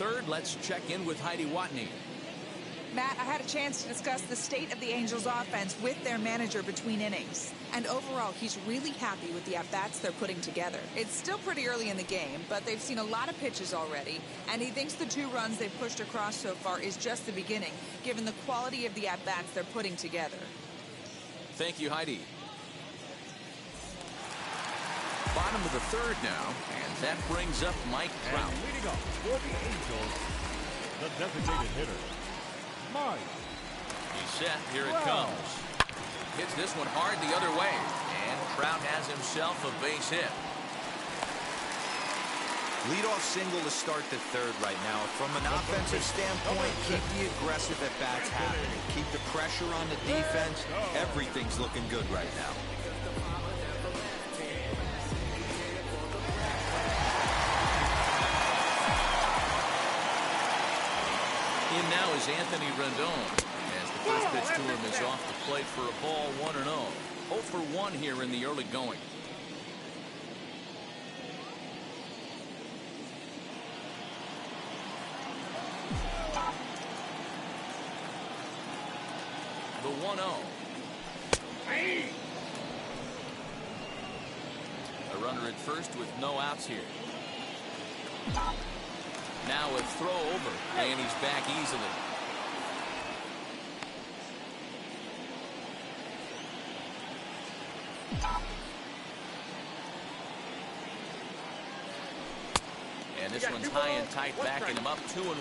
third, let's check in with Heidi Watney. Matt, I had a chance to discuss the state of the Angels offense with their manager between innings. And overall, he's really happy with the at-bats they're putting together. It's still pretty early in the game, but they've seen a lot of pitches already. And he thinks the 2 runs they've pushed across so far is just the beginning, given the quality of the at-bats they're putting together. Thank you, Heidi. Bottom of the third now, and that brings up Mike Trout. And leading off for the Angels, the designated hitter, Mike. He's set. Here it comes. Hits this one hard the other way, and Trout has himself a base hit. Leadoff single to start the third right now. From an offensive standpoint, keep the aggressive at-bats happening. Keep the pressure on the defense. Everything's looking good right now. In now is Anthony Rendon, as the first pitch to him is off the plate for a ball, 1-0. 0 for 1 here in the early going. The 1-0. A runner at first with no outs here. Now a throw over, and he's back easily. And this one's high and tight, backing him up 2-1.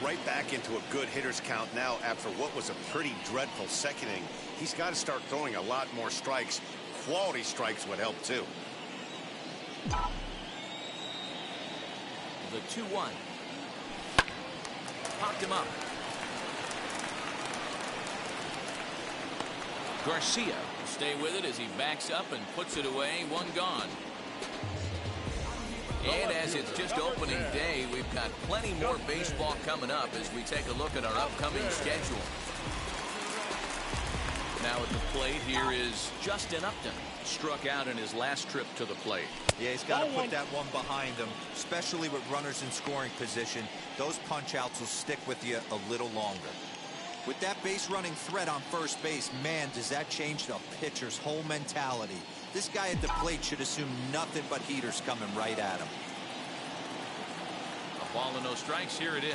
Right back into a good hitter's count now after what was a pretty dreadful second inning. He's got to start throwing a lot more strikes. Quality strikes would help too. The 2-1. Popped him up. Garcia will stay with it as he backs up and puts it away. 1 gone. And as it's just opening day, we've got plenty more baseball coming up as we take a look at our upcoming schedule. Now at the plate, here is Justin Upton. Struck out in his last trip to the plate. Yeah, he's got to put that one behind him, especially with runners in scoring position. Those punch-outs will stick with you a little longer. With that base-running threat on first base, man, does that change the pitcher's whole mentality. This guy at the plate should assume nothing but heaters coming right at him. A ball and no strikes. Here it is.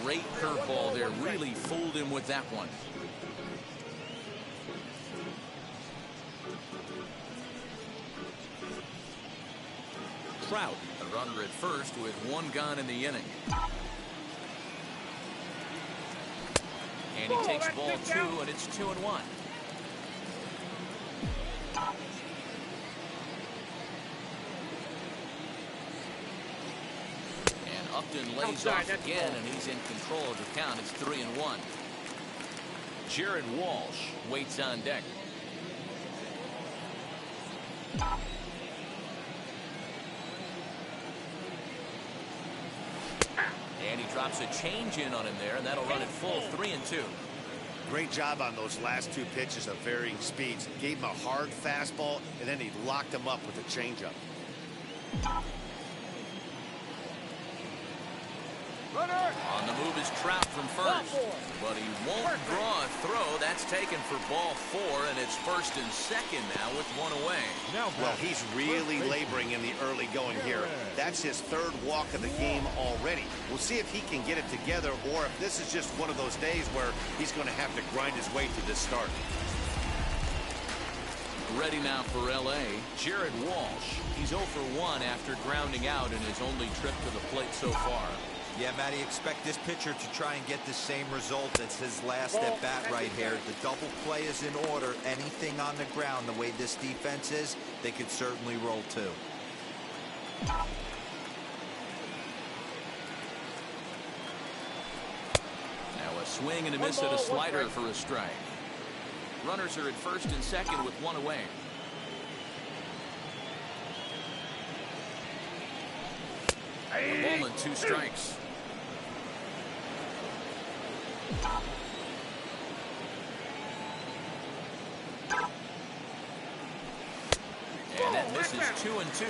Great curveball there. Really fooled him with that one. Trout, a runner at first with 1 gone in the inning. And he takes ball 2, and it's 2-1. And Upton lays off again, and he's in control of the count. It's 3-1. Jared Walsh waits on deck. And he drops a change in on him there, and that'll run it full. 3-2. Great job on those last 2 pitches of varying speeds. Gave him a hard fastball, and then he locked him up with a changeup. On the move is Trout from first, but he won't draw a throw. That's taken for ball 4, and it's 1st and 2nd now with 1 away. Well, he's really laboring in the early going here. That's his 3rd walk of the game already. We'll see if he can get it together, or if this is just one of those days where he's going to have to grind his way to this start. Ready now for L.A., Jared Walsh. He's 0 for 1 after grounding out in his only trip to the plate so far. Yeah, Matty, expect this pitcher to try and get the same result as his last at-bat right here. The double play is in order. Anything on the ground, the way this defense is, they could certainly roll too. Now a swing and a miss at a slider for a strike. Runners are at 1st and 2nd with 1 away. A ball and 2 strikes. And that misses 2-2.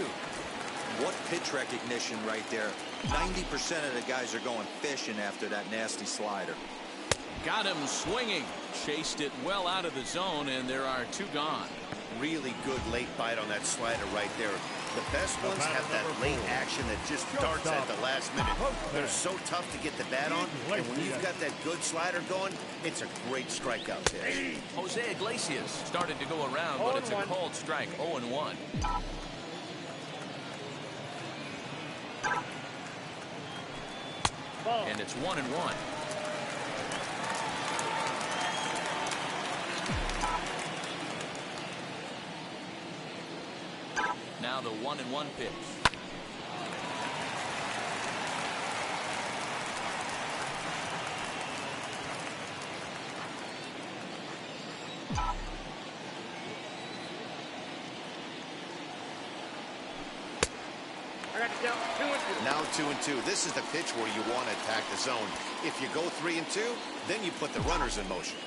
What pitch recognition right there. 90% of the guys are going fishing after that nasty slider. Got him swinging. Chased it well out of the zone, and there are 2 gone. Really good late bite on that slider right there. The best ones have that late action that just darts at the last minute. They're so tough to get the bat on, and when you've got that good slider going, it's a great strikeout pitch. Jose Iglesias started to go around, but it's a called strike. 0-1. And it's 1-1. Now the 1-1 pitch. Now 2-2. This is the pitch where you want to attack the zone. If you go 3-2, then you put the runners in motion.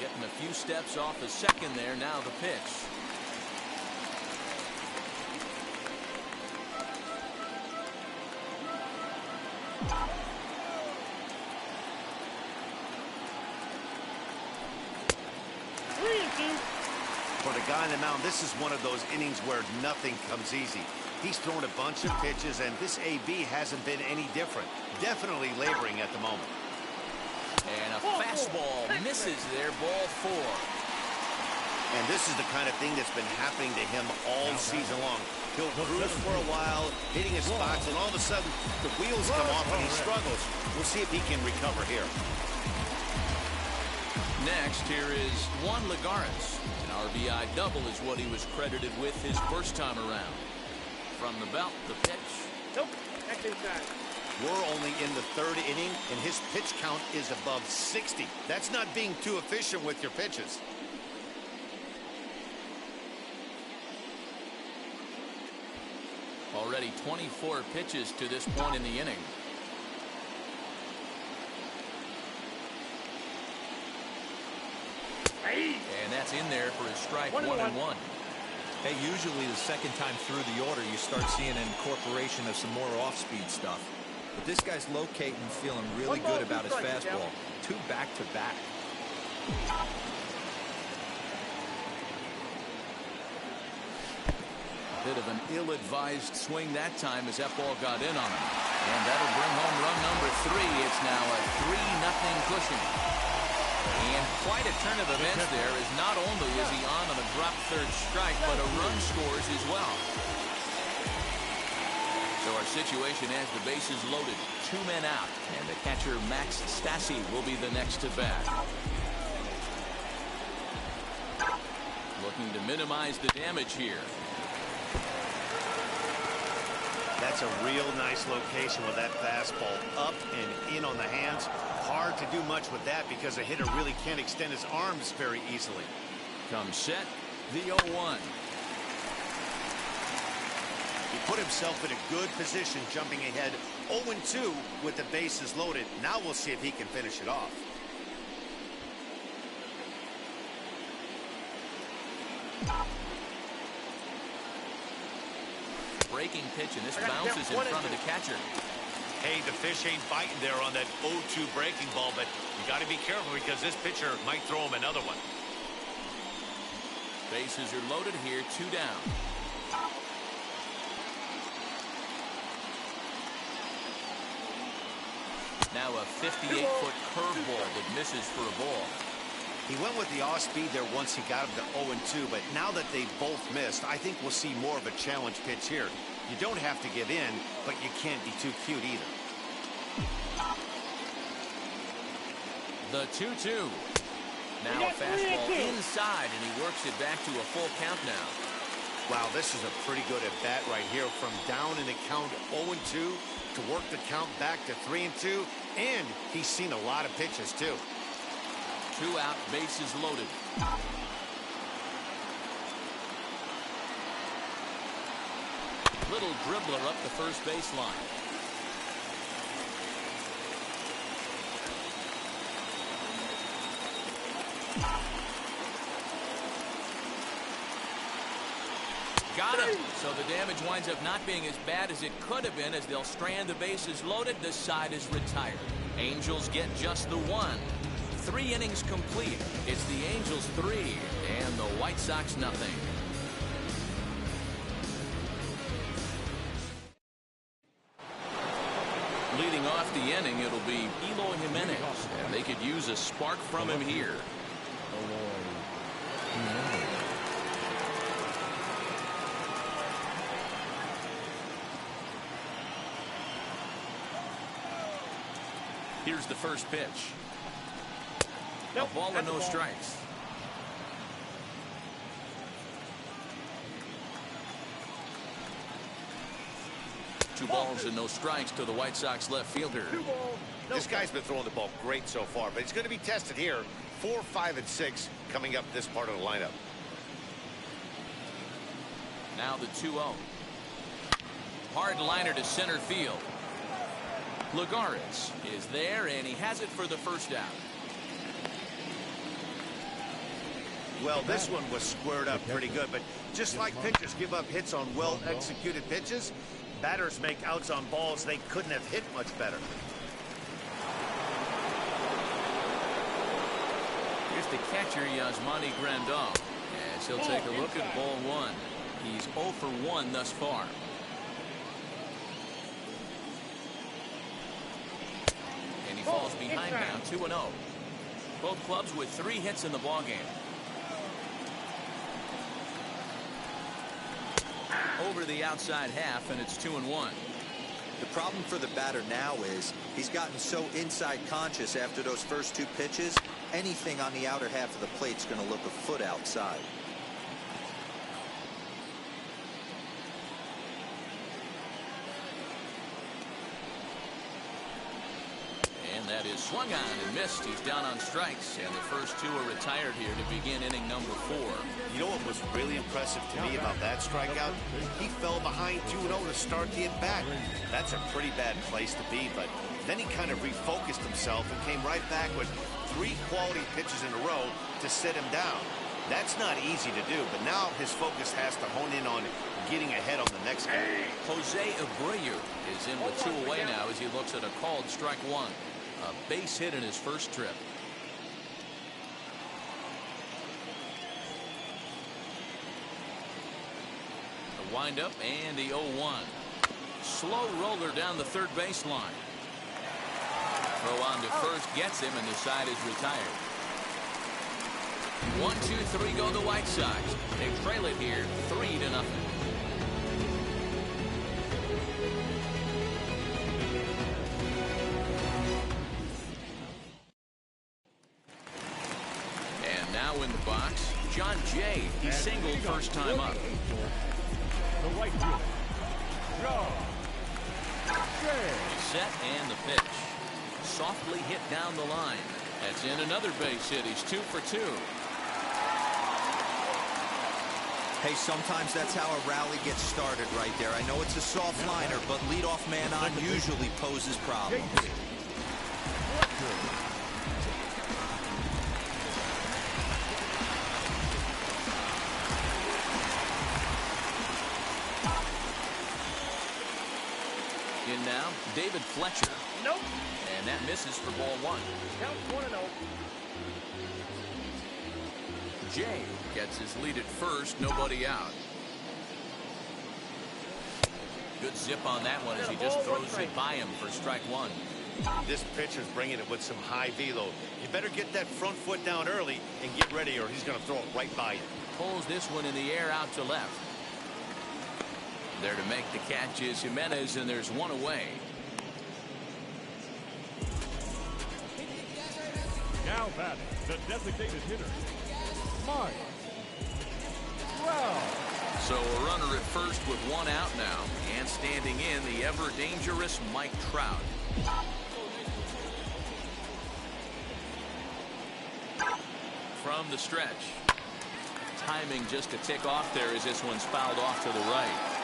Getting a few steps off the second there. Now the pitch. For the guy on the mound, this is one of those innings where nothing comes easy. He's thrown a bunch of pitches, and this AB hasn't been any different. Definitely laboring at the moment. And a fastball misses there. Ball 4. And this is the kind of thing that's been happening to him all season long. He'll cruise for a while, hitting his spots, and all of a sudden, the wheels come off and he struggles. We'll see if he can recover here. Next, here is Juan Lagares. An RBI double is what he was credited with his first time around. From the belt, the pitch. Nope, that's inside. We're only in the 3rd inning, and his pitch count is above 60. That's not being too efficient with your pitches. Already 24 pitches to this point in the inning. And that's in there for his strike. 1-1. Hey, usually the second time through the order, you start seeing an incorporation of some more off-speed stuff. But this guy's locating, feeling really good about his fastball. 2 back-to-back. Bit of an ill-advised swing that time as that ball got in on him. And that'll bring home run number 3. It's now a 3-0 Cushing. And quite a turn of events there, as not only is he on a drop 3rd strike, but a run scores as well. So our situation has the bases loaded, 2 men out, and the catcher Max Stassi will be the next to bat. Looking to minimize the damage here. That's a real nice location with that fastball up and in on the hands. Hard to do much with that because a hitter really can't extend his arms very easily. Comes set, the 0-1. He put himself in a good position, jumping ahead 0-2 with the bases loaded. Now we'll see if he can finish it off. Breaking pitch, and this bounces in front of the catcher. Hey, the fish ain't biting there on that 0-2 breaking ball, but you got to be careful because this pitcher might throw him another one. Bases are loaded here, 2 down. Now a 58-foot curveball that misses for a ball. He went with the off speed there once he got him to 0-2, but now that they both missed, I think we'll see more of a challenge pitch here. You don't have to give in, but you can't be too cute either. The 2-2. Now a fastball inside, and he works it back to a full count now. Wow, this is a pretty good at-bat right here. From down in the count 0-2 to work the count back to 3-2, and he's seen a lot of pitches, too. 2 out, bases loaded. Little dribbler up the first baseline. So the damage winds up not being as bad as it could have been as they'll strand the bases loaded. The side is retired. Angels get just the one. 3 innings complete. It's the Angels 3 and the White Sox nothing. Leading off the inning, it'll be Eloy Jimenez, and they could use a spark from him here. Here's the first pitch. A ball and no strikes. Two balls and no strikes to the White Sox left fielder. This guy's been throwing the ball great so far, but he's going to be tested here. 4, 5, and 6 coming up this part of the lineup. Now the 2-0. Hard liner to center field. Lagares is there, and he has it for the first out. Well, this one was squared up pretty good, but just like pitchers give up hits on well-executed pitches, batters make outs on balls they couldn't have hit much better. Here's the catcher, Yasmani Grandal, as he'll take a look at ball 1. He's 0 for 1 thus far. And he falls behind now, 2-0. Both clubs with 3 hits in the ballgame. Over the outside half, and it's 2-1. The problem for the batter now is he's gotten so inside conscious after those first 2 pitches, anything on the outer half of the plate's going to look a foot outside. And that is swung on and missed. He's down on strikes, and the first 2 are retired here to begin inning number 4. You know what was really impressive to me about that strikeout? He fell behind 2-0 to start the at-bat. That's a pretty bad place to be, but then he kind of refocused himself and came right back with 3 quality pitches in a row to sit him down. That's not easy to do, but now his focus has to hone in on getting ahead on the next guy. Jose Abreu is in with 2 away now as he looks at a called strike 1. A base hit in his first trip. The windup and the 0-1. Slow roller down the third baseline. Throw on to first gets him, and the side is retired. 1, 2, 3 go the White Sox. They trail it here 3-0. And now in the box, John Jay. He singled first time up. The right fielder, John Jay. Set and the pitch. Softly hit down the line. That's in another base hit. He's 2 for 2. Hey, sometimes that's how a rally gets started right there. I know it's a soft liner, but leadoff man on usually poses problems. In now, David Fletcher. Nope. And that misses for ball 1. Count 1-0. Jay gets his lead at first, nobody out. Good zip on that one as he just throws it by him for strike 1. This pitcher's bringing it with some high velo. You better get that front foot down early and get ready, or he's going to throw it right by you. Pulls this one in the air out to left. There to make the catch is Jimenez, and there's 1 away. Now batting, the designated hitter, Mike Trout. So a runner at first with 1 out now, and standing in the ever dangerous Mike Trout. From the stretch. Timing just to tick off there as this one's fouled off to the right.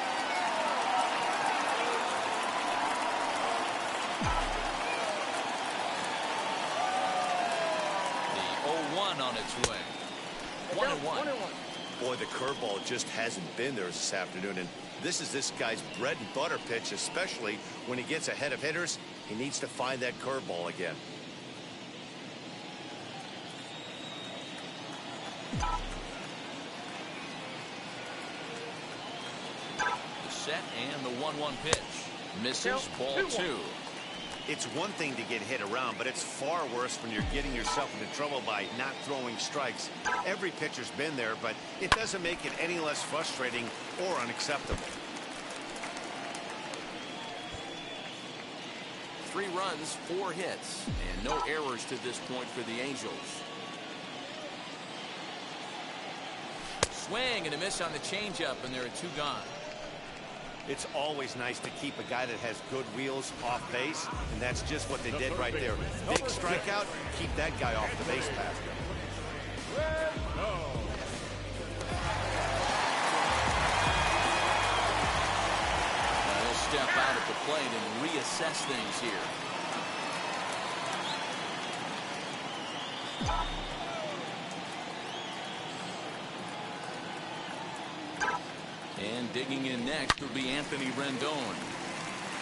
The 0-1 on its way. 1-1. Boy, the curveball just hasn't been there this afternoon, and This is this guy's bread and butter pitch, especially when he gets ahead of hitters. He needs to find that curveball again. The set and the 1-1 pitch. Misses, ball 2. It's one thing to get hit around, but it's far worse when you're getting yourself into trouble by not throwing strikes. Every pitcher's been there, but it doesn't make it any less frustrating or unacceptable. 3 runs, 4 hits, and no errors to this point for the Angels. Swing and a miss on the changeup, and there are 2 gone. It's always nice to keep a guy that has good wheels off base, and that's just what they did right there. Big strikeout, keep that guy off the base path. Now he'll step out at the plate and reassess things here. And digging in next will be Anthony Rendon.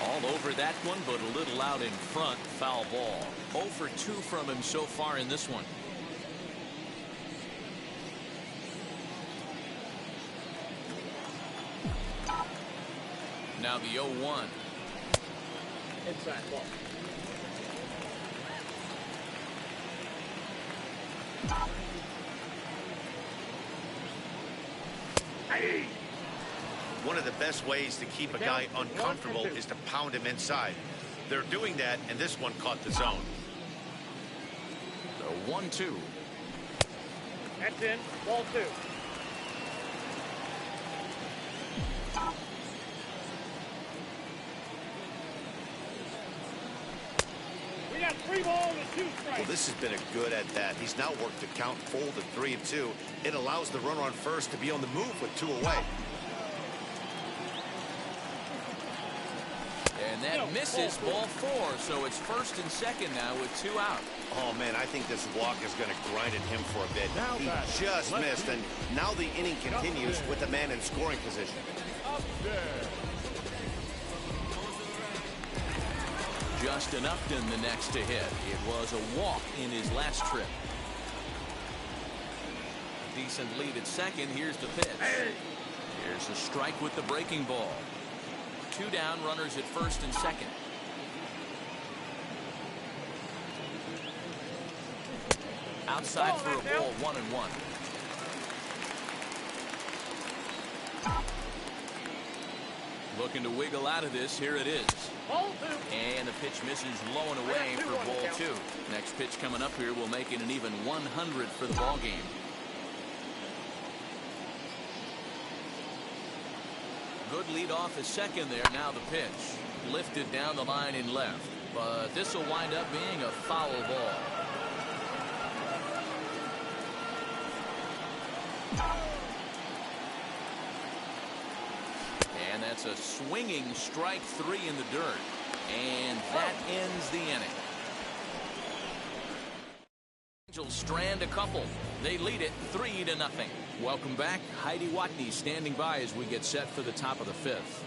All over that one, but a little out in front. Foul ball. 0 for 2 from him so far in this one. Now the 0-1. Inside ball. Hey. One of the best ways to keep a guy uncomfortable is to pound him inside. They're doing that, and this one caught the zone. The 1-2. That's in. Ball 2. We got 3 balls and 2 strikes. Well, this has been a good at bat. He's now worked the count full to 3-2. It allows the runner on first to be on the move with 2 away. And that misses, ball 4. So it's first and second now with 2 out. Oh, man, I think this walk is going to grind at him for a bit. He just missed, and now the inning continues with the man in scoring position. Justin Upton the next to hit. It was a walk in his last trip. Decent lead at second. Here's the pitch. Here's a strike with the breaking ball. 2 down, runners at first and second. Outside for a ball, 1-1. Looking to wiggle out of this. Here it is. Ball 2. And the pitch misses low and away for ball 2. Next pitch coming up here will make it an even 100 for the ball game. Good lead off at second there. Now the pitch. Lifted down the line in left. But this will wind up being a foul ball. And that's a swinging strike 3 in the dirt. And that ends the inning. Angels strand a couple. They lead it 3-0. Welcome back. Heidi Watney standing by as we get set for the top of the 5th.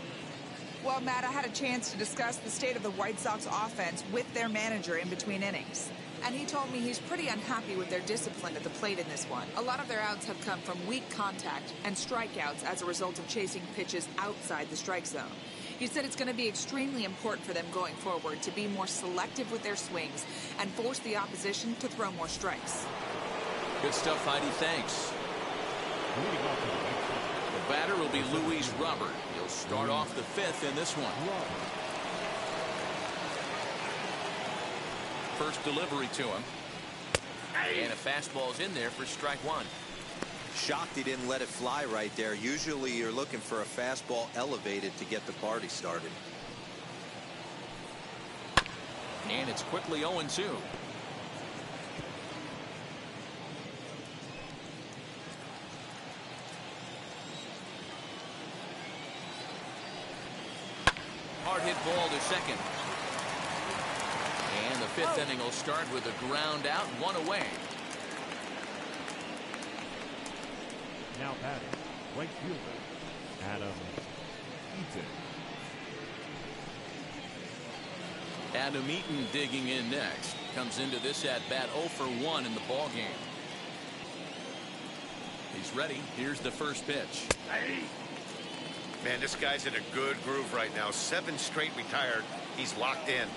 Well, Matt, I had a chance to discuss the state of the White Sox offense with their manager in between innings. And he told me he's pretty unhappy with their discipline at the plate in this one. A lot of their outs have come from weak contact and strikeouts as a result of chasing pitches outside the strike zone. He said it's going to be extremely important for them going forward to be more selective with their swings and force the opposition to throw more strikes. Good stuff, Heidi. Thanks. The batter will be Luis Robert. He'll start off the 5th in this one. First delivery to him. And a fastball's in there for strike 1. Shocked he didn't let it fly right there. Usually you're looking for a fastball elevated to get the party started. And it's quickly 0-2. Hard hit ball to second. And the 5th inning will start with a ground out, 1 away. Now batting, right fielder, Adam Eaton. Adam Eaton digging in next. Comes into this at-bat 0 for 1 in the ball game. He's ready. Here's the first pitch. Man, this guy's in a good groove right now. 7 straight retired. He's locked in.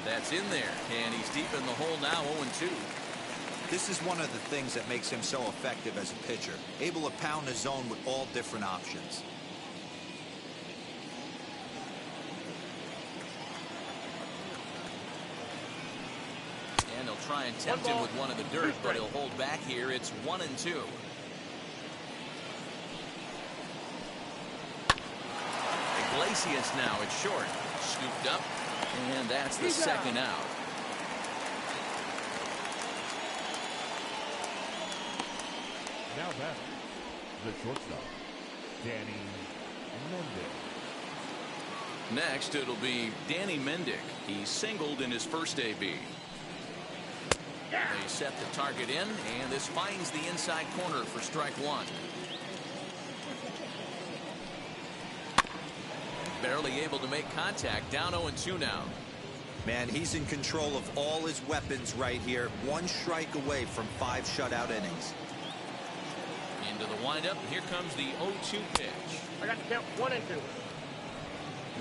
That's in there, and he's deep in the hole now, 0-2. This is one of the things that makes him so effective as a pitcher, able to pound the zone with all different options. And he'll try and tempt him with one in the dirt, but he'll hold back here. It's 1-2. Iglesias now at short. Scooped up, and that's the second out. Now back, the shortstop, Danny Mendick. Next, it'll be Danny Mendick. He singled in his first AB. They set the target in, and this finds the inside corner for strike one. Barely able to make contact. Down 0-2 now. Man, he's in control of all his weapons right here. 1 strike away from 5 shutout innings. Into the windup. Here comes the 0-2 pitch. I got to count 1 and 2.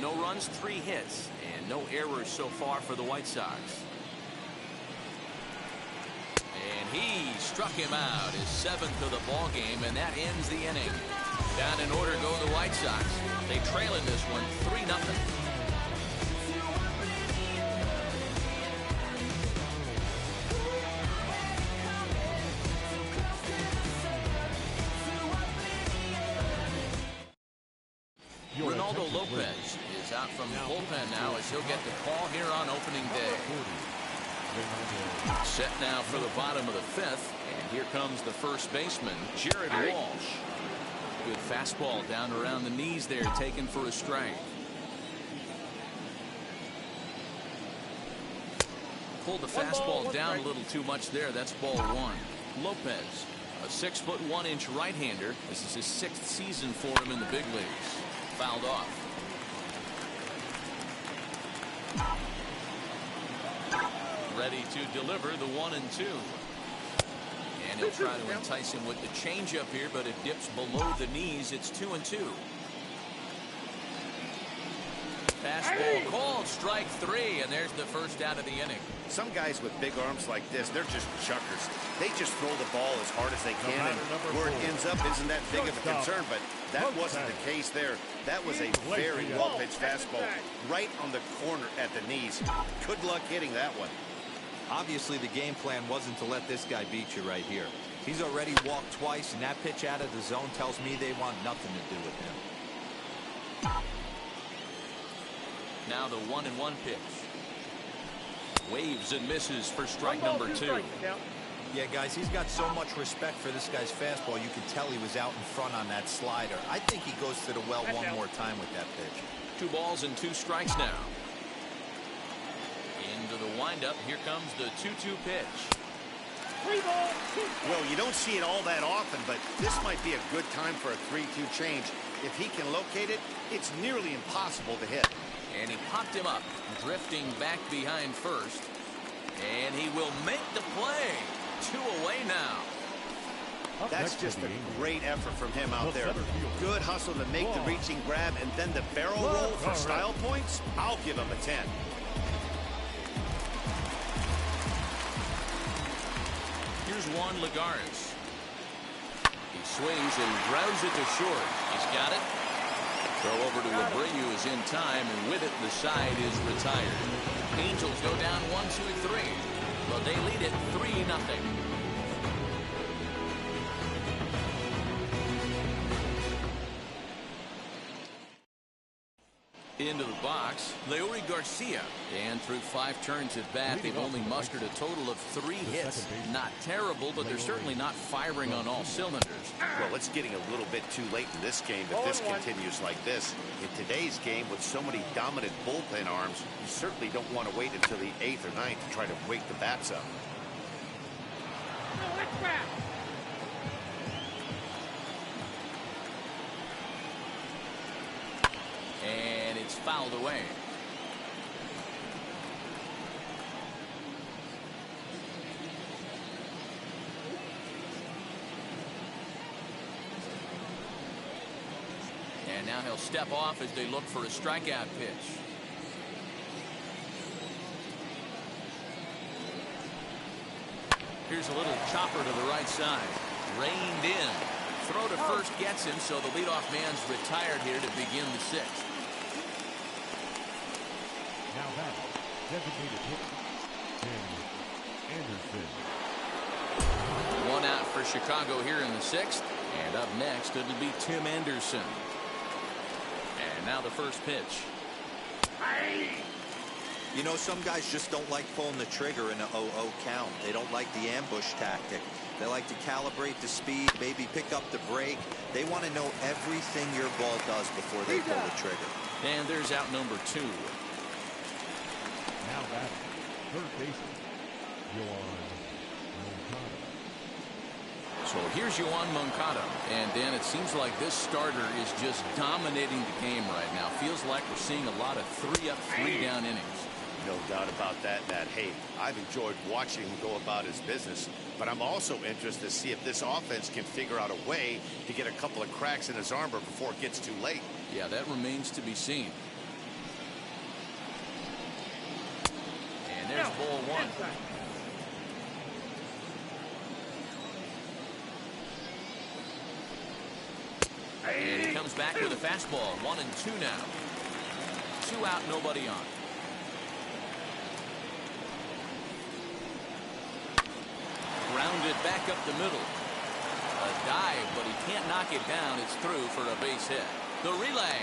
No runs, 3 hits, and no errors so far for the White Sox. And he struck him out, his 7th of the ball game, and that ends the inning. Down in order go the White Sox. They trail in this one 3-0. Ronaldo Lopez is out from the bullpen now as he'll get the call here on opening day. Set now for the bottom of the 5th, and here comes the first baseman, Jared Walsh. Good fastball down around the knees there, taken for a strike. Pulled the fastball down a little too much there. That's ball 1. Lopez, a 6'1" right-hander. This is his 6th season for him in the big leagues. Fouled off. Ready to deliver the 1-2. And he'll try to entice him with the changeup here, but it dips below the knees. It's 2-2. Fastball called, strike 3, and there's the first out of the inning. Some guys with big arms like this, they're just chuckers. They just throw the ball as hard as they can, and where it ends up isn't that big of a concern, but that wasn't the case there. That was a very well-pitched fastball right on the corner at the knees. Good luck hitting that one. Obviously, the game plan wasn't to let this guy beat you right here. He's already walked twice, and that pitch out of the zone tells me they want nothing to do with him. Now the 1-1 pitch. Waves and misses for strike number 2. Yeah, guys, he's got so much respect for this guy's fastball. You could tell he was out in front on that slider. I think he goes to the well one more time with that pitch. 2 balls and 2 strikes now. Into the windup. Here comes the 2-2 pitch. 3 balls, 2 strikes. Well, you don't see it all that often, but this might be a good time for a 3-2 change. If he can locate it, it's nearly impossible to hit. And he popped him up, drifting back behind first. And he will make the play. 2 away now. That's just a great effort from him out there. Good hustle to make the reaching grab, and then the barrel roll for style points. I'll give him a 10. Here's Juan Lagares. He swings and grounds it to short. He's got it. Throw over to Abreu is in time, and with it, the side is retired. Angels go down 1-2-3. But they lead it 3-0. Into the box, Leury Garcia. And through 5 turns at bat, they've only mustered a total of 3 hits. Not terrible, but they're certainly not firing on all cylinders. Well, it's getting a little bit too late in this game if this continues like this. In today's game, with so many dominant bullpen arms, you certainly don't want to wait until the 8th or 9th to try to wake the bats up. fouled away. And now he'll step off as they look for a strikeout pitch. Here's a little chopper to the right side. Reined in. Throw to first gets him, so the leadoff man's retired here to begin the sixth. Now that designated hitter, Tim Anderson. One out for Chicago here in the sixth. And up next, it'll be Tim Anderson. And now the first pitch. You know, some guys just don't like pulling the trigger in an 0-0 count. They don't like the ambush tactic. They like to calibrate the speed, maybe pick up the brake. They want to know everything your ball does before they pull the trigger. And there's out number 2. Now that third baseman, Yoan Moncada. So here's Yoan Moncada. And Dan, it seems like this starter is just dominating the game right now. Feels like we're seeing a lot of 3-up, 3-down innings. No doubt about that, Matt. Hey, I've enjoyed watching him go about his business, but I'm also interested to see if this offense can figure out a way to get a couple of cracks in his armor before it gets too late. Yeah, that remains to be seen. And there's ball 1. And he comes back with a fastball. 1-2 now. 2 out, nobody on. Grounded back up the middle. A dive, but he can't knock it down. It's through for a base hit. The relay.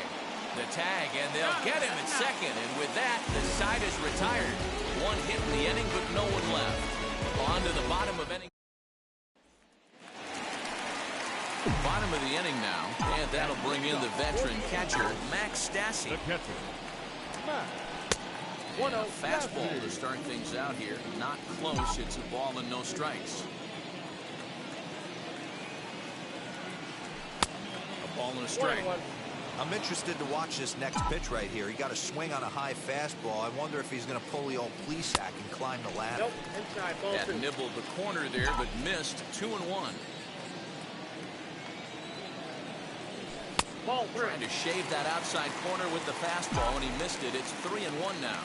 The tag, and they'll get him at second. And with that, the side is retired. 1 hit in the inning, but no one left. On to the bottom of inning. Bottom of the inning now, and that'll bring in the veteran catcher, Max Stassi. The catcher, Max. And a fastball to start things out here. Not close. It's a ball and no strikes. A ball and a strike. I'm interested to watch this next pitch right here. He got a swing on a high fastball. I wonder if he's going to pull the old Plesac and climb the ladder. Nope, inside, ball That 2. nibbled the corner there, but missed. 2-1. Ball 3. Trying to shave that outside corner with the fastball, and he missed it. It's 3-1 now.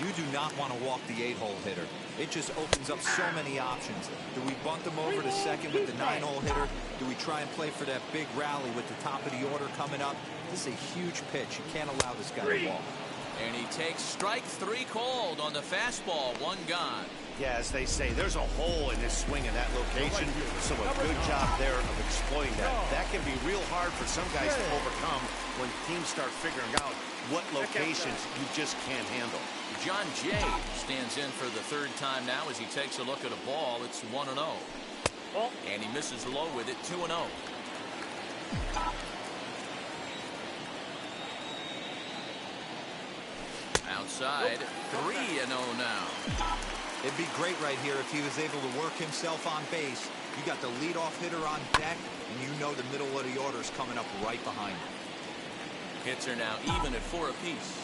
You do not want to walk the 8-hole hitter. It just opens up so many options. Do we bunt them over to second with the 9-hole hitter? Do we try and play for that big rally with the top of the order coming up? This is a huge pitch. You can't allow this guy to walk. And he takes strike 3 called on the fastball. 1 gone. Yeah, as they say, there's a hole in this swing in that location, so a good job there of exploiting that. That can be real hard for some guys to overcome when teams start figuring out what locations you just can't handle. John Jay stands in for the 3rd time now as he takes a look at a ball. It's 1-0. And he misses low with it. 2-0. Outside, 3-0 now. It'd be great right here if he was able to work himself on base. You got the leadoff hitter on deck, and you know the middle of the order is coming up right behind him. Hits are now even at 4 apiece.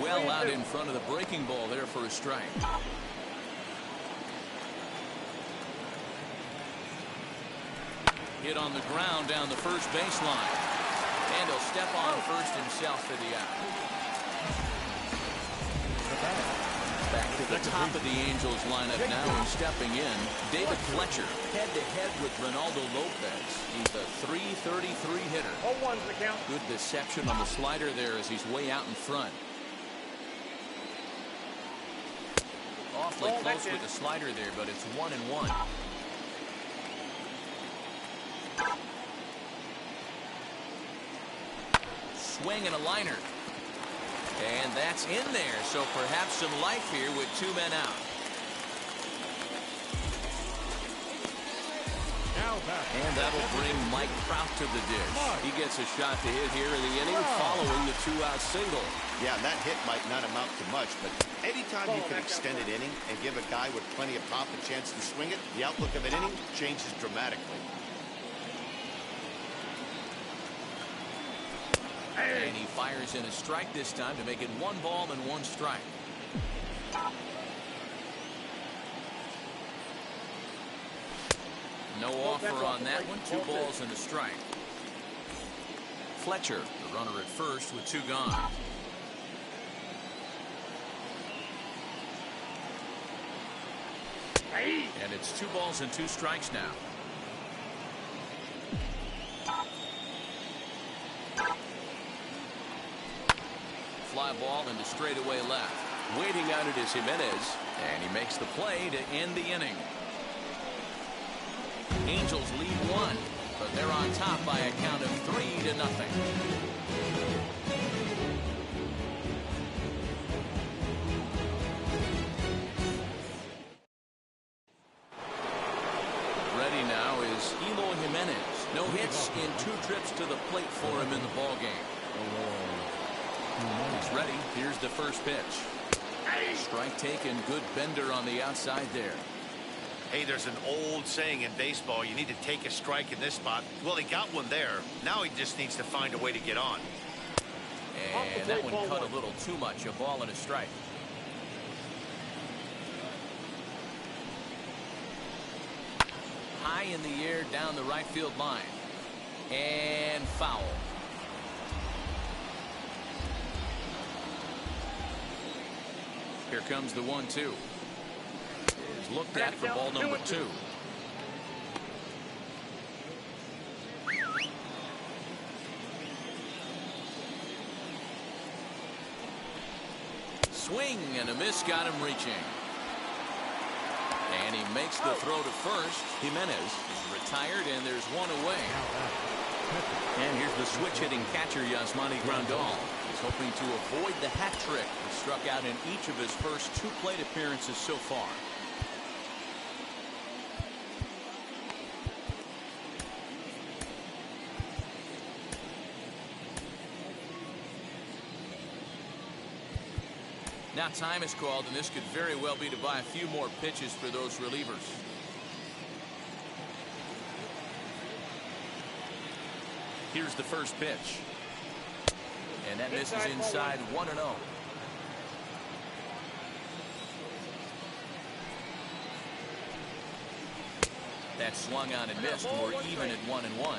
Well out in front of the breaking ball there for a strike. Hit on the ground down the first baseline. And he'll step on first himself for the out. Back to the top of the Angels lineup now, and stepping in, David Fletcher, head-to-head with Ronaldo Lopez. He's a .333 hitter. 0-1's the count. Good deception on the slider there as he's way out in front. Awfully close with the slider there, but it's 1-1. Swing and a liner. And that's in there, so perhaps some life here with 2 men out. And that'll bring Mike Trout to the dish. He gets a shot to hit here in the inning following the 2-out single. Yeah, that hit might not amount to much, but anytime you can extend an inning and give a guy with plenty of pop a chance to swing it, the outlook of an inning changes dramatically. And he fires in a strike this time to make it 1 ball and 1 strike. No offer on that one. 2 balls and a strike. Fletcher, the runner at first with 2 gone. And it's 2 balls and 2 strikes now. Fly ball into straightaway left. Waiting on it is Jimenez, and he makes the play to end the inning. Angels lead 1, but they're on top by a count of 3-0. Ready now is Eloy Jimenez. No hits in 2 trips to the plate for him in the ballgame. He's ready. Here's the first pitch. Strike taken. Good bender on the outside there. Hey, there's an old saying in baseball, you need to take a strike in this spot. Well, he got one there. Now he just needs to find a way to get on. And that one cut a little too much. A ball and a strike. High in the air down the right field line. And foul. Here comes the 1-2. Is looked at for ball number 2. Swing and a miss got him reaching. And he makes the throw to first. Jimenez is retired, and there's 1 away. And here's the switch hitting catcher Yasmani Grandal. He's hoping to avoid the hat trick. He struck out in each of his first 2 plate appearances so far. Now time is called, and this could very well be to buy a few more pitches for those relievers. Here's the first pitch. And that misses inside 1-0. That swung on and missed. We're even at 1-1.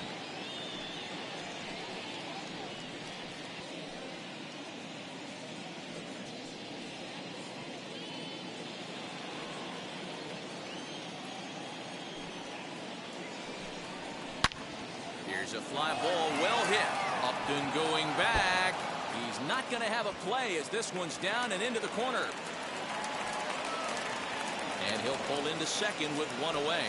Here's a fly ball, well hit. Upton going back. He's not going to have a play as this one's down and into the corner. And he'll pull into second with 1 away.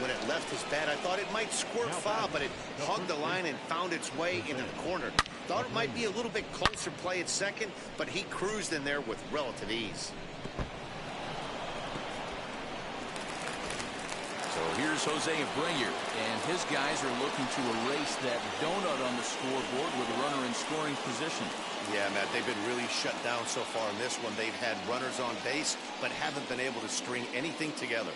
When it left his bat, I thought it might squirt foul, but it hugged the line and found its way into the corner. Thought it might be a little bit closer play at second, but he cruised in there with relative ease. So here's Jose Abreu, and his guys are looking to erase that donut on the scoreboard with a runner in scoring position. Yeah, Matt, they've been really shut down so far in this one. They've had runners on base, but haven't been able to string anything together.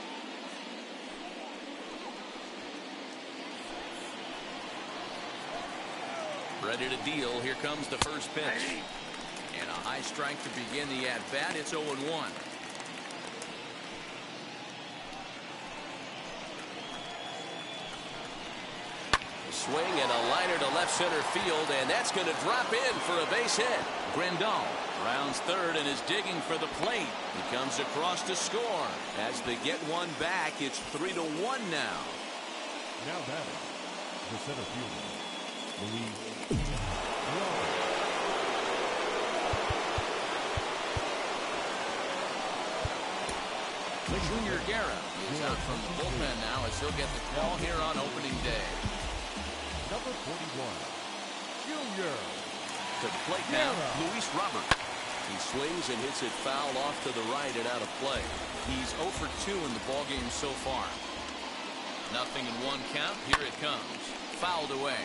Ready to deal. Here comes the first pitch. And a high strike to begin the at-bat. It's 0-1. Swing and a liner to left center field, and that's going to drop in for a base hit. Grandal rounds third and is digging for the plate. He comes across to score. As they get one back, it's 3-1 now. Now batting, the center fielder, Luis Junior Guerra is out from the bullpen now as he'll get the call here on opening day. number 41, Junior. To the plate now, Luis Robert. He swings and hits it foul off to the right and out of play. He's 0 for 2 in the ballgame so far. Nothing in 1 count. Here it comes. Fouled away.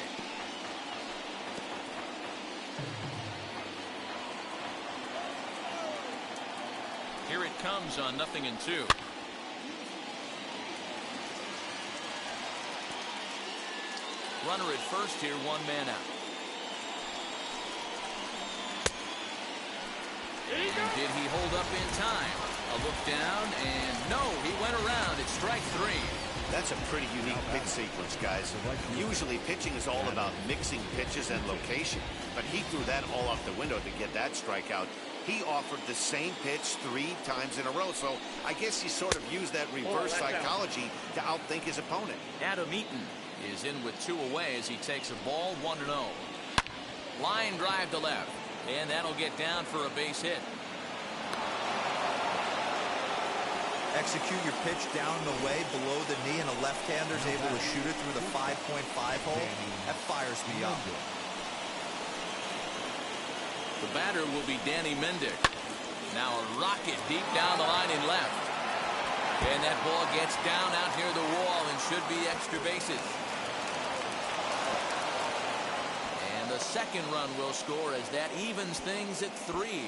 Here it comes on 0-2. Runner at first here, 1 man out. And did he hold up in time? A look down, and no, he went around. It's strike three. That's a pretty unique pitch sequence, guys. Usually pitching is all about mixing pitches and location, but he threw that all out the window to get that strikeout. He offered the same pitch 3 times in a row, so I guess he sort of used that reverse psychology to outthink his opponent. Adam Eaton is in with 2 away as he takes a ball 1-0. Line drive to left, and that'll get down for a base hit. Execute your pitch down and away below the knee, and a left-hander's able to shoot it through the 5.5 hole. That fires me up. The batter will be Danny Mendick. Now a rocket deep down the line in left. And that ball gets down out near the wall and should be extra bases. And the second run will score as that evens things at 3.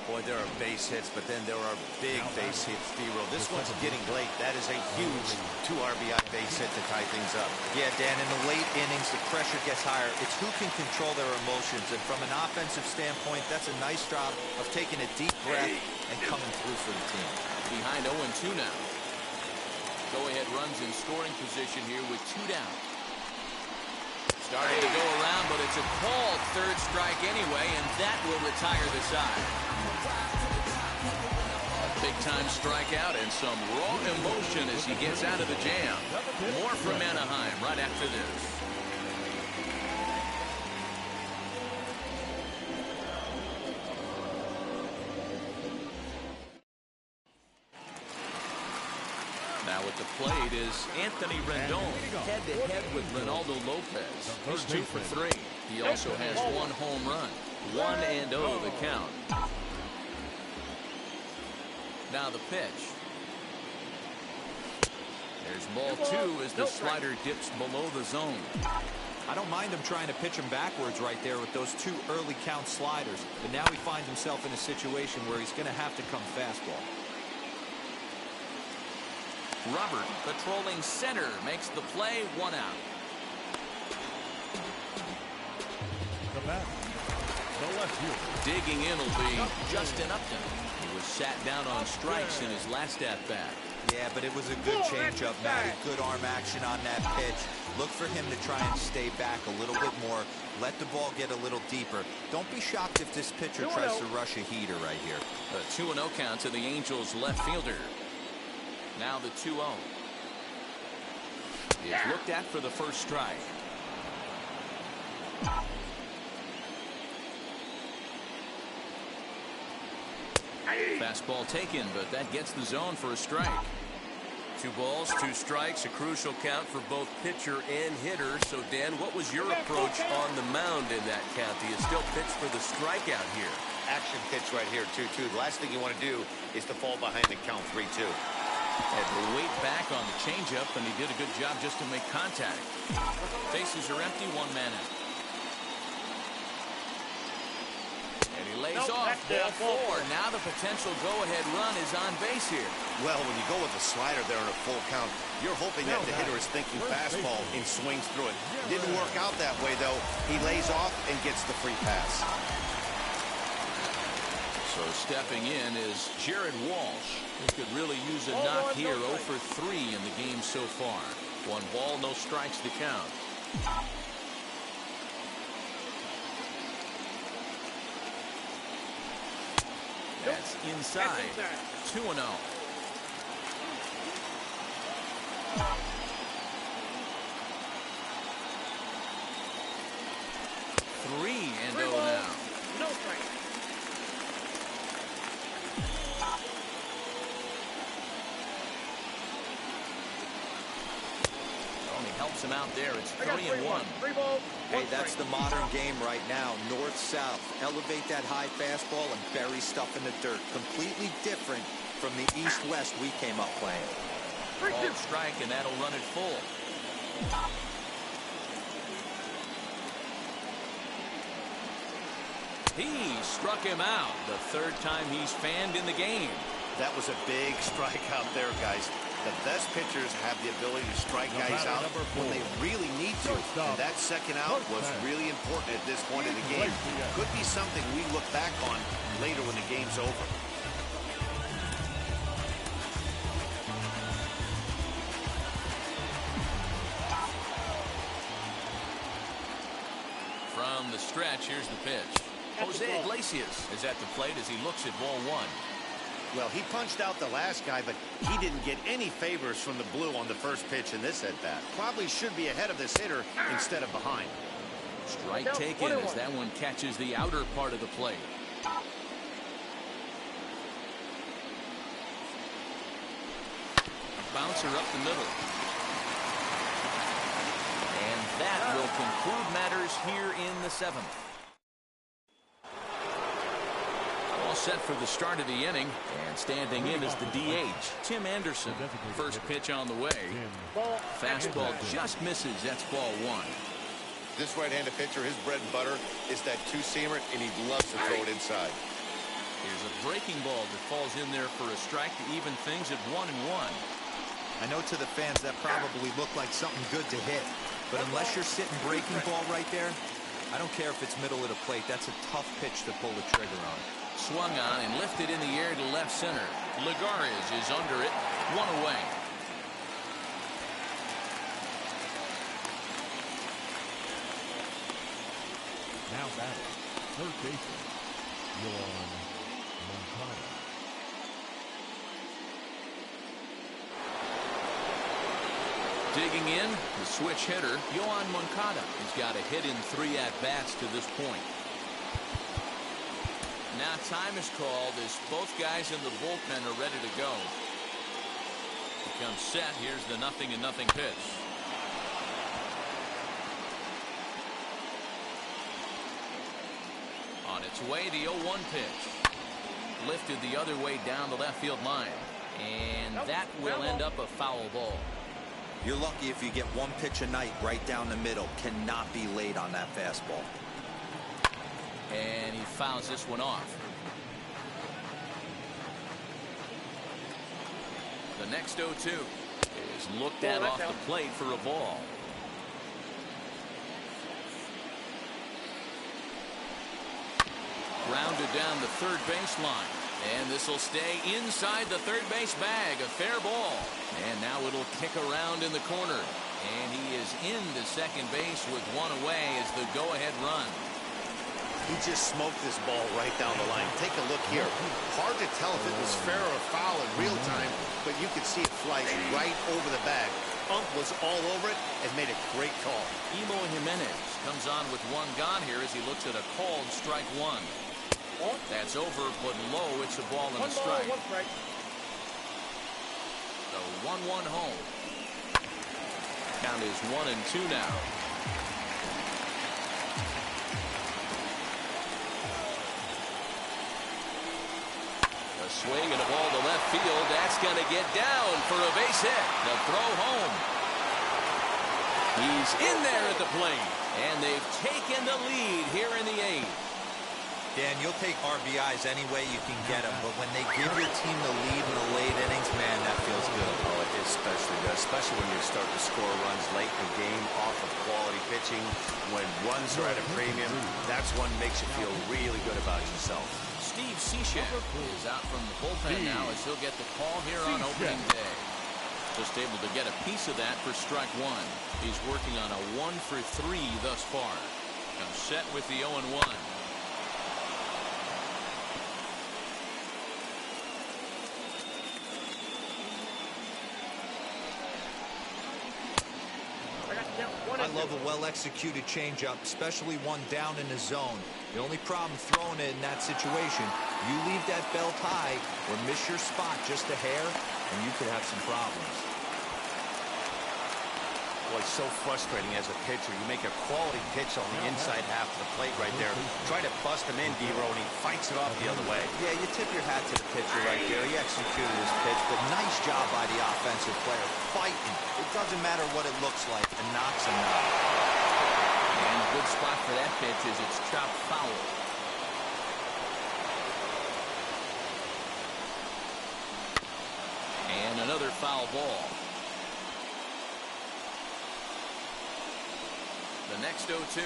Boy, there are base hits, but then there are big base hits, D-Roll. This one's getting late. That is a huge 2 RBI base hit to tie things up. Yeah, Dan, in the late innings, the pressure gets higher. It's who can control their emotions. And from an offensive standpoint, that's a nice job of taking a deep breath and coming through for the team. Behind 0-2 now. Go-ahead runs in scoring position here with 2 down. Starting to go around, but it's a called third strike anyway, and that will retire the side. A big-time strikeout and some raw emotion as he gets out of the jam. More from Anaheim right after this. Now at the plate is Anthony Rendon, head-to-head with Ronaldo Lopez. He's 2 for 3. He also has 1 home run. 1-0 the count. Now the pitch. There's ball 2 as the slider dips below the zone. I don't mind him trying to pitch him backwards right there with those 2 early count sliders. But now he finds himself in a situation where he's going to have to come fastball. Robert, patrolling center, makes the play. 1 out. The bat, the left fielder. Digging in will be Justin Upton. He was sat down on strikes in his last at-bat. Yeah, but it was a good changeup, Matty. Good arm action on that pitch. Look for him to try and stay back a little bit more. Let the ball get a little deeper. Don't be shocked if this pitcher tries to rush a heater right here. A 2-0 count to the Angels left fielder. Now the 2-0. Is looked at for the first strike. Fastball taken, but that gets the zone for a strike. 2 balls, 2 strikes, a crucial count for both pitcher and hitter. So, Dan, what was your approach on the mound in that count? Do you still pitch for the strikeout here? Action pitch right here, 2-2. The last thing you want to do is to fall behind the count 3-2. Had to wait back on the changeup, and he did a good job just to make contact. Bases are empty, 1 man out. And he lays off, ball 4. Now the potential go-ahead run is on base here. Well, when you go with the slider there in a full count, you're hoping that the hitter is thinking fastball and swings through it. Didn't work out that way, though. He lays off and gets the free pass. So stepping in is Jared Walsh. He could really use a knock here. 0 for 3 in the game so far. 1 ball, no strikes to count. That's inside. 2-0. 3-0 now. No strike. Only helps him out there. It's 3-1. 3 balls. Hey, that's the modern game right now. North-south. Elevate that high fastball and bury stuff in the dirt. Completely different from the east-west we came up playing. Called strike, and that'll run it full. He struck him out. The 3rd time he's fanned in the game. That was a big strikeout there, guys. The best pitchers have the ability to strike guys out when they really need to. And that second out was really important at this point in the game. Could be something we look back on later when the game's over. From the stretch, here's the pitch. Jose Iglesias is at the plate as he looks at ball one. Well, he punched out the last guy, but he didn't get any favors from the blue on the first pitch in this at-bat. Probably should be ahead of this hitter instead of behind. Strike taken as that one catches the outer part of the plate. Bouncer up the middle. And that will conclude matters here in the seventh. All set for the start of the inning, and standing in is the DH, Tim Anderson. First pitch on the way. Fastball just misses. That's ball one. This right-handed pitcher, his bread and butter is that two-seamer, and he loves to throw it inside. Here's a breaking ball that falls in there for a strike to even things at 1-1. I know to the fans that probably looked like something good to hit, but unless you're sitting breaking ball right there, I don't care if it's middle of the plate. That's a tough pitch to pull the trigger on. Swung on and lifted in the air to left center. Lagares is under it. One away. Now batting, third baseman, Yoan Moncada. Digging in, the switch hitter, Yoan Moncada. He's got a hit in 3 at-bats to this point. Now time is called as both guys in the bullpen are ready to go. Becomes set. Here's the 0-0 pitch. On its way, the 0-1 pitch. Lifted the other way down the left field line. And that will end up a foul ball. You're lucky if you get one pitch a night right down the middle. Cannot be late on that fastball. And he fouls this one off. The next 0-2 is looked at off the plate for a ball. Grounded down the third baseline. And this will stay inside the third base bag. A fair ball. And now it'll kick around in the corner. And he is into second base with one away as the go-ahead run. He just smoked this ball right down the line. Take a look here. Hard to tell if it was fair or foul in real time, but you could see it fly right over the bag. Ump was all over it and made a great call. Eloy Jimenez comes on with one gone here as he looks at a called strike one. That's over, but low. It's a ball and a strike. The 1-1 home. Count is 1-2 now. A swing and a ball to left field. That's going to get down for a base hit. The throw home. He's in there at the plate, and they've taken the lead here in the 8th. Dan, you'll take RBIs any way you can get them, but when they give your team the lead in the late innings, man, that feels good. Oh, it especially does, especially when you start to score runs late in the game off of quality pitching. When runs are at a premium, that's what makes you feel really good about yourself. Steve Cishek is out from the bullpen now as he'll get the call here on opening day. Just able to get a piece of that for strike one. He's working on a 1-for-3 thus far. Comes set with the 0-1. I love a well-executed changeup, especially one down in the zone. The only problem throwing it in that situation, you leave that belt high or miss your spot just a hair, and you could have some problems. Boy, so frustrating as a pitcher. You make a quality pitch on the inside half of the plate right there. Try to bust him in, D-Row, and he fights it off the other way. Yeah, you tip your hat to the pitcher right there. He executed his pitch, but nice job by the offensive player. Fighting. It doesn't matter what it looks like. A knock's a knock. And a good spot for that pitch is it's chopped foul. And and another foul ball. The next 0-2.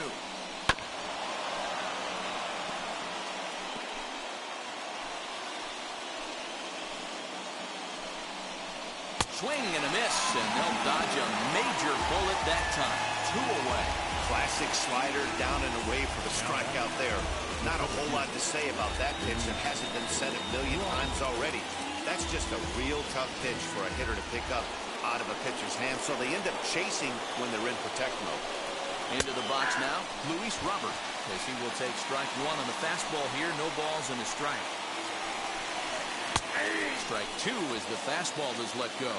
Swing and a miss, and they'll dodge a major bullet that time. 2 away. Classic slider down and away for the strikeout there. Not a whole lot to say about that pitch that hasn't been said a million times already. That's just a real tough pitch for a hitter to pick up out of a pitcher's hand, so they end up chasing when they're in protect mode. Into the box now, Luis Robert, as he will take strike 1 on the fastball here. No balls and a strike. Strike 2 as the fastball is let go.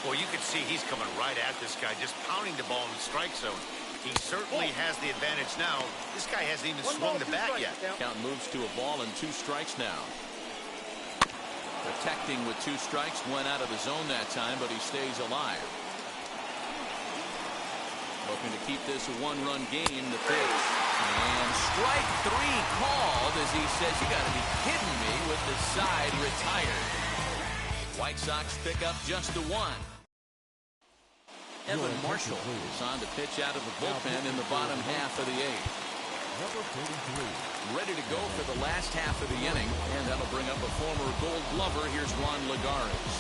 Well, you can see he's coming right at this guy, just pounding the ball in the strike zone. He certainly has the advantage now. This guy hasn't even swung the bat yet. Count moves to a ball and 2 strikes now. Protecting with 2 strikes, went out of the zone that time, but he stays alive. Looking to keep this a 1-run game. The pitch. And strike 3 called as he says, "You got to be kidding me," with the side retired. White Sox pick up just the 1. Evan Marshall is on to pitch out of the bullpen in the bottom half of the 8th. Number 33. Ready to go for the last half of the inning, and that'll bring up a former Gold Glover. Here's Juan Lagares.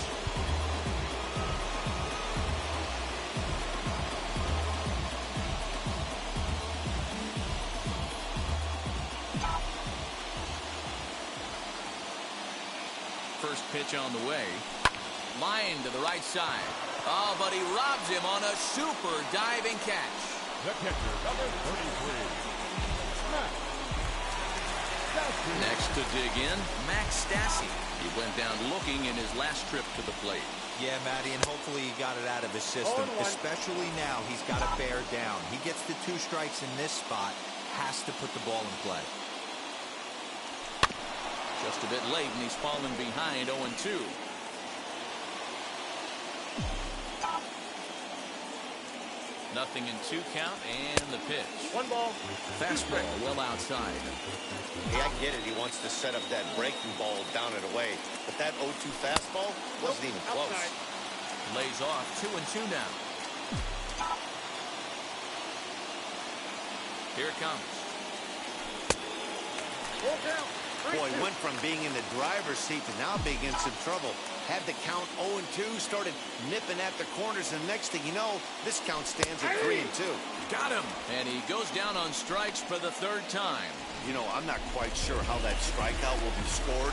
First pitch on the way. Line to the right side. Oh, but he robs him on a super diving catch. The catcher, number 33. Next to dig in, Max Stassi. He went down looking in his last trip to the plate. Yeah, Matty, and hopefully he got it out of his system, especially now he's got to bear down. He gets the 2 strikes in this spot, has to put the ball in play. Just a bit late, and he's fallen behind 0-2. Nothing in 2 count, and the pitch. 1 ball. Fastball well outside. Hey, I get it. He wants to set up that breaking ball down and away. But that 0-2 fastball wasn't even close. Outside. Lays off 2-2 now. Here it comes. Roll down. Boy, went from being in the driver's seat to now being in some trouble. Had the count 0-2, started nipping at the corners, and next thing you know, this count stands at 3-2. Got him! And he goes down on strikes for the 3rd time. You know, I'm not quite sure how that strikeout will be scored,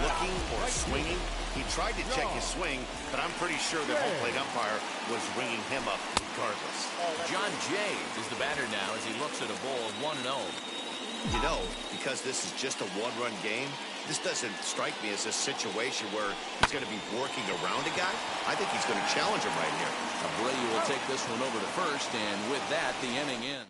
looking or swinging. He tried to check his swing, but I'm pretty sure the home plate umpire was ringing him up regardless. John Jay is the batter now as he looks at a ball 1-0. You know, because this is just a 1-run game, this doesn't strike me as a situation where he's going to be working around a guy. I think he's going to challenge him right here. Abreu will take this one over to first, and with that, the inning in.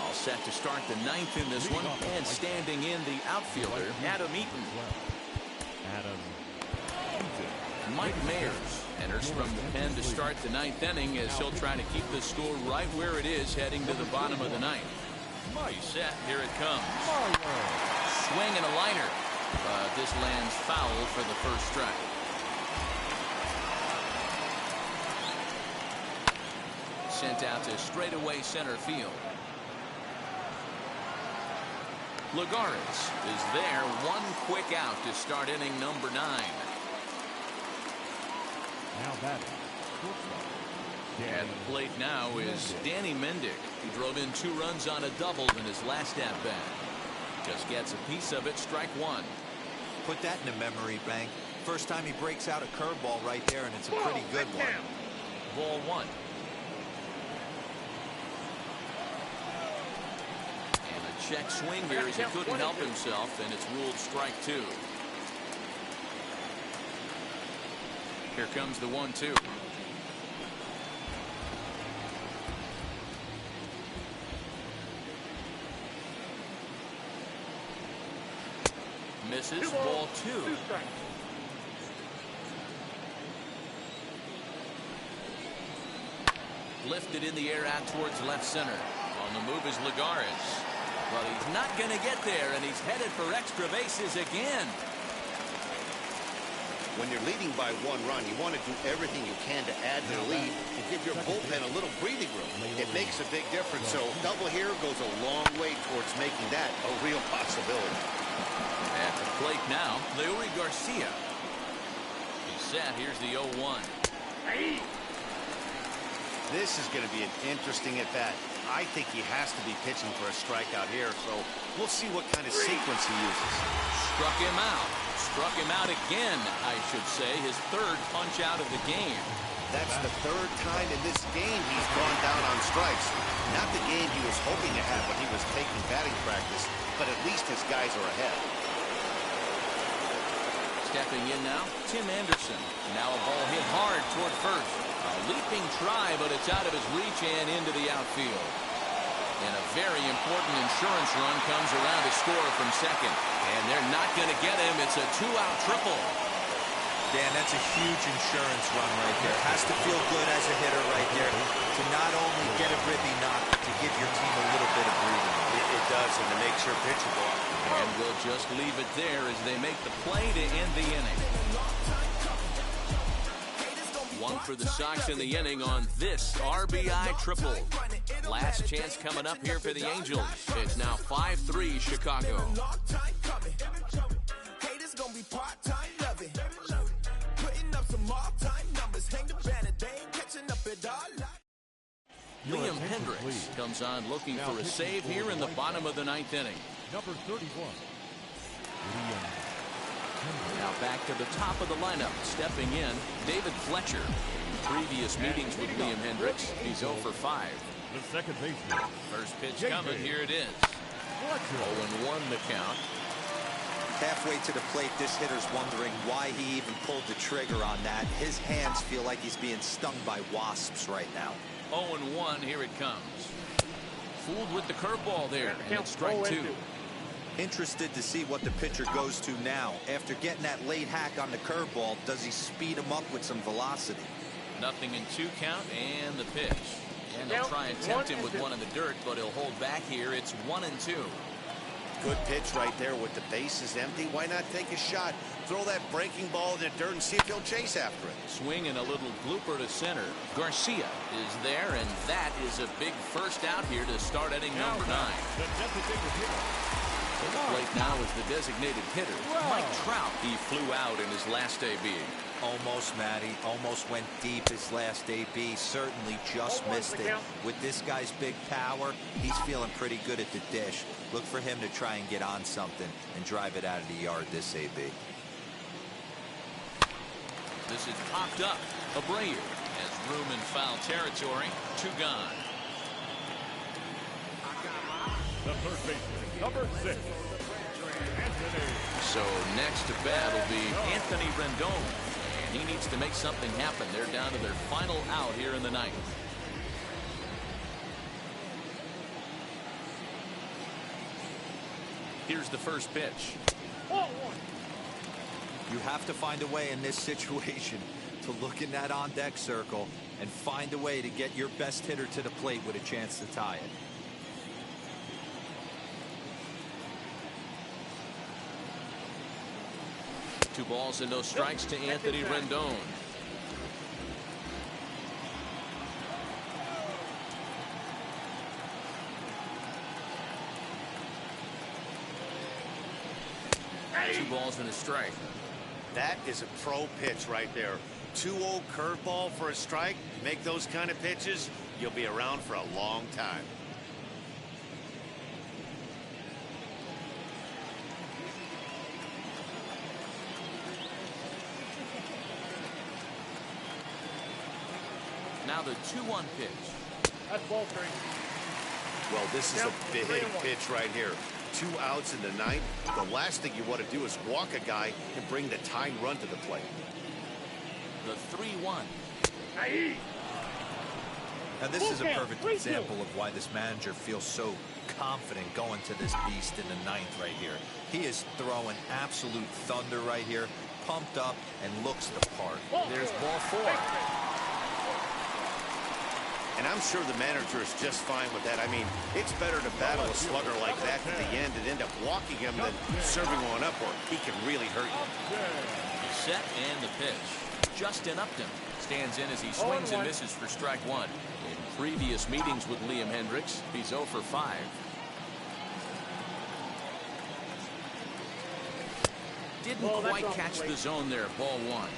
All set to start the 9th in this one, and standing in the outfielder, Adam Eaton. Adam Eaton. Mike Mayers enters from the pen to start the 9th inning as he'll try to keep the score right where it is heading to the bottom of the 9th. He's set. Here it comes. Swing and a liner. This lands foul for the first strike. Sent out to straightaway center field. Lagares is there. 1 quick out to start inning number 9. Now batting. At the plate now is Danny Mendick. He drove in 2 runs on a double in his last at-bat. Just gets a piece of it. Strike 1. Put that in a memory bank. First time he breaks out a curveball right there, and it's a pretty good one. Ball 1. And a check swing here as he couldn't help himself, and it's ruled strike 2. Here comes the 1-2. Misses. Ball 2. Lifted in the air out towards left center. On the move is Lagares. Well, he's not going to get there, and he's headed for extra bases again. When you're leading by 1 run, you want to do everything you can to add to the lead and give your bullpen a little breathing room. It makes a big difference, so double here goes a long way towards making that a real possibility. At the plate now, Leury Garcia. He's set. Here's the 0-1. This is going to be an interesting at-bat. I think he has to be pitching for a strikeout here, so we'll see what kind of sequence he uses. Struck him out. Struck him out again, I should say. His 3rd punch out of the game. That's the 3rd time in this game he's gone down on strikes. Not the game he was hoping to have when he was taking batting practice, but at least his guys are ahead. Stepping in now, Tim Anderson. Now a ball hit hard toward first. A leaping try, but it's out of his reach and into the outfield. And a very important insurance run comes around to score from second. And they're not going to get him. It's a 2-out triple. Dan, that's a huge insurance run right there. Has to feel good as a hitter right there to not only get a ribby knock, but to give your team a little bit of breathing. It does, and it makes your pitcher go up. And we'll just leave it there as they make the play to end the inning. 1 for the Sox in the inning on this RBI triple. Last chance coming up here for the Angels. It's now 5-3 Chicago. Liam Hendricks comes on looking for a save here in the bottom of the 9th inning. Number 31. Now back to the top of the lineup. Stepping in, David Fletcher. In previous meetings with Liam Hendricks, he's 0 for 5. The second baseman. First pitch coming. Here it is. 0-1 the count. Halfway to the plate, this hitter's wondering why he even pulled the trigger on that. His hands feel like he's being stung by wasps right now. 0-1, here it comes. Fooled with the curveball there, and it's strike 2. Interested to see what the pitcher goes to now. After getting that late hack on the curveball, does he speed him up with some velocity? 0-2 count, and the pitch. And they'll try and tempt him with 1 in the dirt, but he'll hold back here. It's 1-2. Good pitch right there with the bases empty. Why not take a shot? Throw that breaking ball in the dirt and see if he'll chase after it. Swing and a little blooper to center. Garcia is there, and that is a big first out here to start inning number 9. The designated hitter. At the plate now is the designated hitter, Mike Trout. He flew out in his last AB. Almost, Matty. Almost went deep his last AB. Certainly just missed it. With this guy's big power, he's feeling pretty good at the dish. Look for him to try and get on something and drive it out of the yard this AB. This is popped up. Abreu has room in foul territory. 2 gone. The third baseman, number 6. Anthony. So next to bat will be Anthony Rendon. And he needs to make something happen. They're down to their final out here in the 9th. Here's the first pitch. You have to find a way in this situation to look in that on-deck circle and find a way to get your best hitter to the plate with a chance to tie it. Two balls and no strikes to Anthony Rendon. Two balls and a strike. That is a pro pitch right there. 2-0 curveball for a strike. Make those kind of pitches, you'll be around for a long time. Now the 2-1 pitch. That's ball three. Well, this is a big pitch right here. 2 outs in the 9th. The last thing you want to do is walk a guy and bring the tying run to the plate. The 3-1. Now this is a perfect example of why this manager feels so confident going to this beast in the 9th right here. He is throwing absolute thunder right here, pumped up and looks the part. There's ball 4. And I'm sure the manager is just fine with that. I mean, it's better to battle a slugger like that to the end and end up walking him than serving one up, or he can really hurt you. He's set and the pitch. Justin Upton stands in as he swings and misses for strike one. In previous meetings with Liam Hendriks, he's 0 for 5. Didn't quite catch the zone there. Ball one.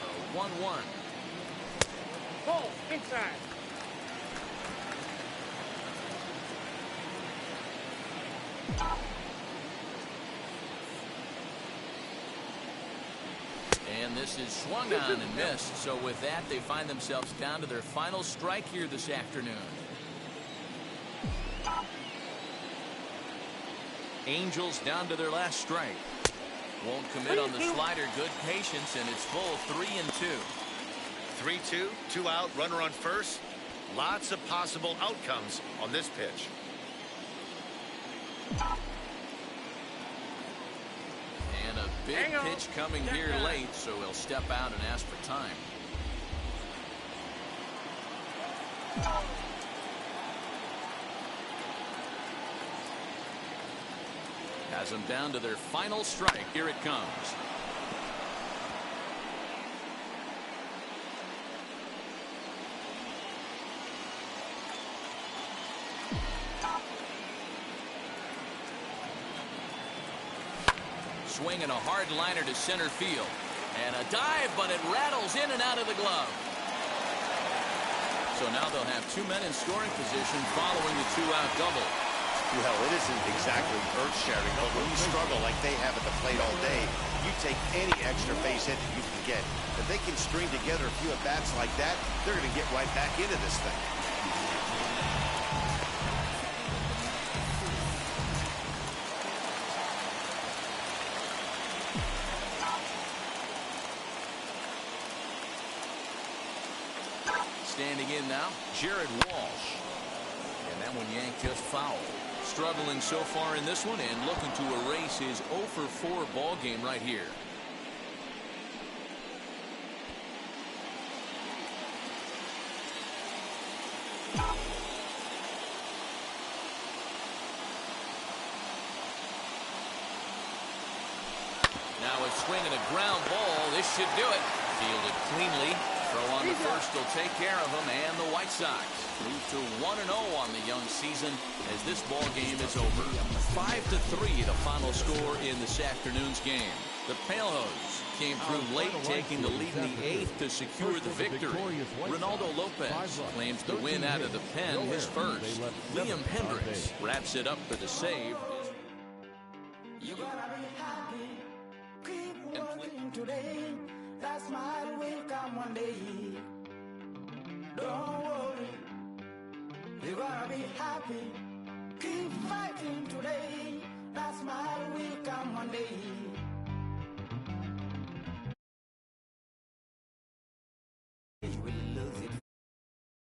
A 1-1. Ball inside. And this is swung on and missed. So with that, they find themselves down to their final strike here this afternoon. Angels down to their last strike. Won't commit on the slider. Good patience, and it's full 3-2. 3-2, 2 out, runner on first. Lots of possible outcomes on this pitch. And a big pitch coming here late, so he'll step out and ask for time. Has them down to their final strike. Here it comes. Swinging a hard liner to center field. And a dive, but it rattles in and out of the glove. So now they'll have 2 men in scoring position following the 2-out double. Well, it isn't exactly earth-shattering, but when you struggle like they have at the plate all day, you take any extra base hit that you can get. If they can string together a few at-bats like that, they're going to get right back into this thing. Standing in now, Jared Walsh. And that one yanked just foul. Struggling so far in this one and looking to erase his 0 for 4 ball game right here. Now a swing and a ground ball. This should do it. Fielded cleanly. Throw on the first will take care of him, and the White Sox move to 1-0 on the young season as this ball game is over. 5-3 the final score in this afternoon's game. The Palehose came through late, taking the lead in the 8th to secure the victory. Ronaldo Lopez claims the win out of the pen, his first. Liam Hendriks wraps it up for the save. You gotta be happy. Keep working today. That smile will come one day. Don't worry. You gotta be happy. Keep fighting today. That smile will come one day.